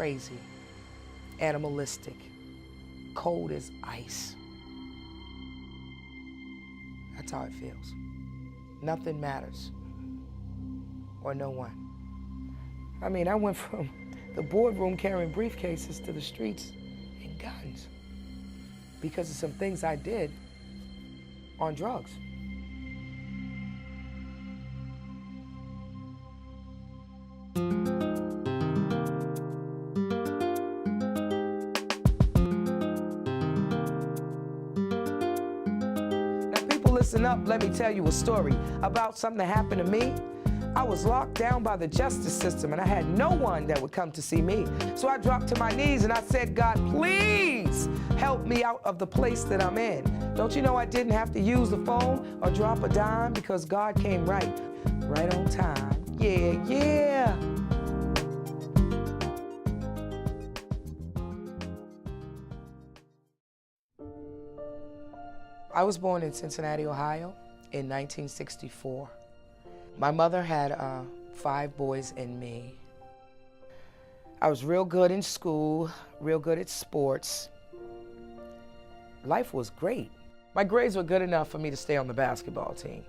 crazy, animalistic, cold as ice. That's how it feels. Nothing matters, or no one. I mean, I went from the boardroom carrying briefcases to the streets and guns because of some things I did on drugs. Now, people, listen up, let me tell you a story about something that happened to me. I was locked down by the justice system and I had no one that would come to see me. So I dropped to my knees and I said, God, please help me out of the place that I'm in. Don't you know I didn't have to use the phone or drop a dime because God came right on time. Yeah, yeah. I was born in Cincinnati, Ohio in 1964. My mother had 5 boys and me. I was real good in school, real good at sports. Life was great. My grades were good enough for me to stay on the basketball team,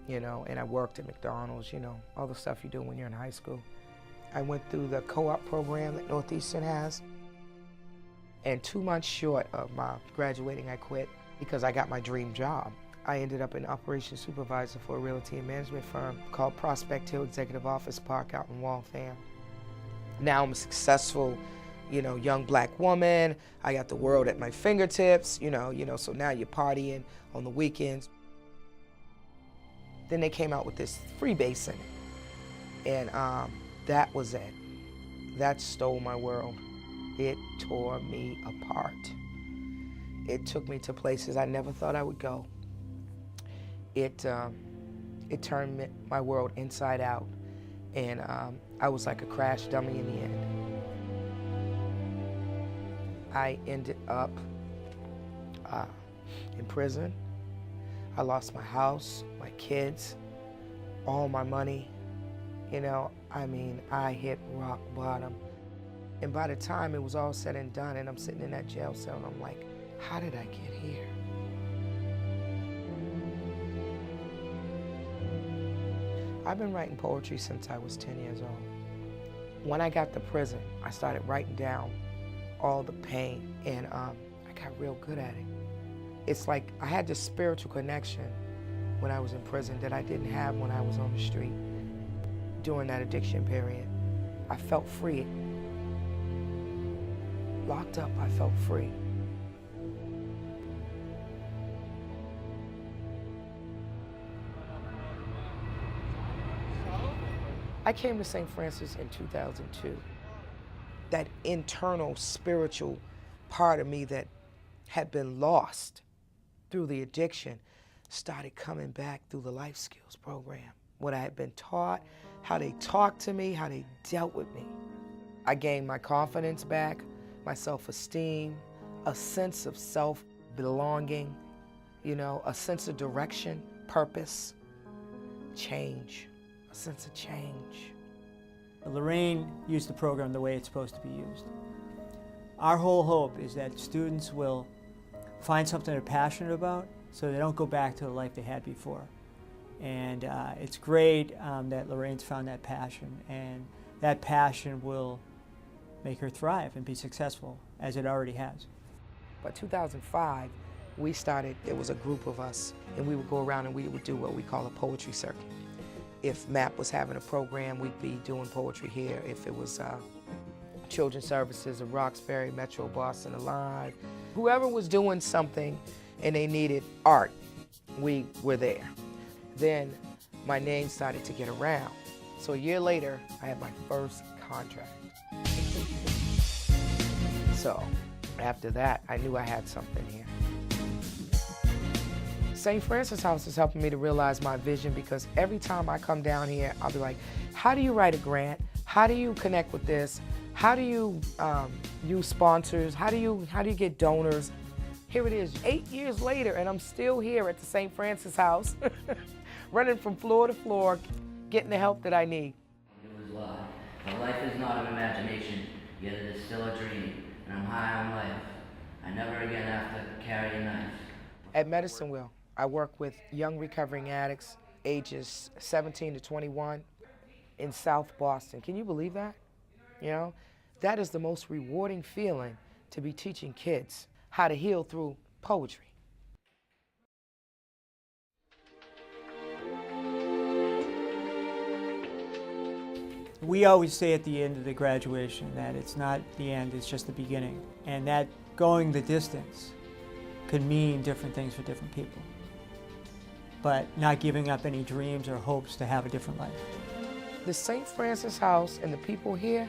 you know, and I worked at McDonald's, you know, all the stuff you do when you're in high school. I went through the co-op program that Northeastern has, and 2 months short of my graduating, I quit because I got my dream job. I ended up an operations supervisor for a realty and management firm called Prospect Hill Executive Office Park out in Waltham. Now I'm a successful, you know, young black woman. I got the world at my fingertips, you know, so now you're partying on the weekends. Then they came out with this freebasing, and that was it. That stole my world. It tore me apart. It took me to places I never thought I would go. It turned my world inside out, and I was like a crash dummy in the end. I ended up in prison. I lost my house, my kids, all my money. You know, I mean, I hit rock bottom. And by the time it was all said and done, and I'm sitting in that jail cell, and I'm like, how did I get here? I've been writing poetry since I was 10 years old. When I got to prison, I started writing down all the pain, and I got real good at it. It's like I had this spiritual connection when I was in prison that I didn't have when I was on the street. During that addiction period, I felt free. Locked up, I felt free. I came to St. Francis in 2002. That internal spiritual part of me that had been lost through the addiction started coming back through the life skills program. What I had been taught, how they talked to me, how they dealt with me. I gained my confidence back, my self-esteem, a sense of self-belonging, you know, a sense of direction, purpose, change. A sense of change. Lorraine used the program the way it's supposed to be used. Our whole hope is that students will find something they're passionate about so they don't go back to the life they had before. And it's great that Lorraine's found that passion, and that passion will make her thrive and be successful, as it already has. By 2005, we started, there was a group of us, and we would go around and we would do what we call a poetry circuit. If MAP was having a program, we'd be doing poetry here. If it was Children's Services of Roxbury, Metro Boston Alive, whoever was doing something and they needed art, we were there. Then my name started to get around. So a year later, I had my first contract. So after that, I knew I had something here. St. Francis House is helping me to realize my vision, because every time I come down here, I'll be like, how do you write a grant? How do you connect with this? How do you use sponsors? How do you get donors? Here it is, 8 years later, and I'm still here at the St. Francis House, running from floor to floor, getting the help that I need. It was life. Now, life is not an imagination. yet it is still a dream, and I'm high on life. I never again have to carry a knife. At Medicine Wheel, I work with young recovering addicts ages 17 to 21 in South Boston. Can you believe that? You know, that is the most rewarding feeling, to be teaching kids how to heal through poetry. We always say at the end of the graduation that it's not the end, it's just the beginning. And that going the distance could mean different things for different people. But not giving up any dreams or hopes to have a different life. The St. Francis House and the people here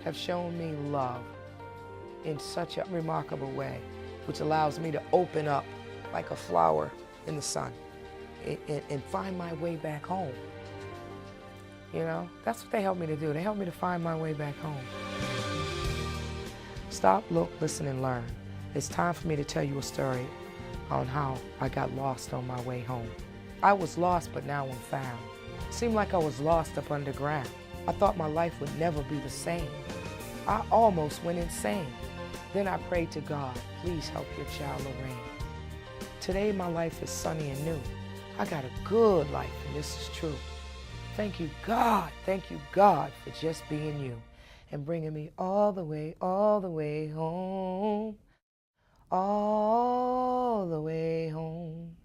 have shown me love in such a remarkable way, which allows me to open up like a flower in the sun and find my way back home. You know, that's what they help me to do. They help me to find my way back home. Stop, look, listen, and learn. It's time for me to tell you a story on how I got lost on my way home. I was lost, but now I'm found. It seemed like I was lost up underground. I thought my life would never be the same. I almost went insane. Then I prayed to God, please help your child Lorraine. Today my life is sunny and new. I got a good life, and this is true. Thank you, God, for just being you and bringing me all the way home, all the way home.